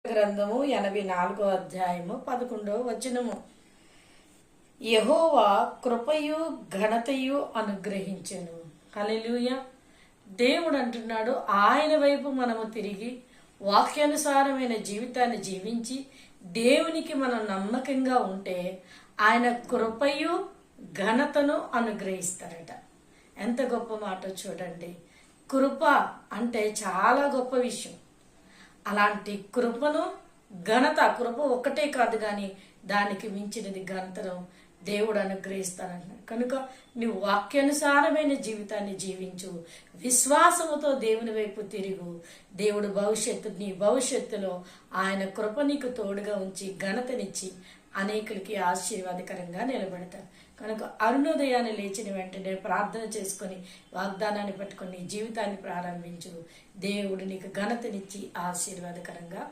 గ్రంథము 84వ అధ్యాయము 11వ వచనము. యెహోవా కృపయు ఘనతయు అనుగ్రహించెను. హల్లెలూయా. దేవుడు అంటున్నాడు, ఆయన వైపు మనము తిరిగి వాక్యానుసారమైన జీవితాన్ని జీవించి దేవునికి మనం నమ్మకంగా ఉంటే ఆయన కృపయు ఘనతను అనుగ్రహిస్తారట. ఎంత గొప్ప మాట చూడండి. కృప అంటే చాలా గొప్ప విషయం. అలాంటి కృపను కృప ఒక్కటే కాదు కానీ దానికి మించినది ఘనతను దేవుడు అనుగ్రహిస్తానంటున్నాడు. కనుక నువ్వు వాక్యానుసారమైన జీవితాన్ని జీవించు, విశ్వాసముతో దేవుని వైపు తిరుగు. దేవుడు నీ భవిష్యత్తులో ఆయన కృప నీకు తోడుగా ఉంచి ఘనతనిచ్చి అనేకులకి ఆశీర్వాదకరంగా నిలబెడతారు. కనుక అరుణోదయాన్ని లేచిన వెంటనే ప్రార్థన చేసుకొని వాగ్దానాన్ని పట్టుకొని నీ జీవితాన్ని ప్రారంభించు. దేవుడు నీకు ఘనతనిచ్చి ఆశీర్వాదకరంగా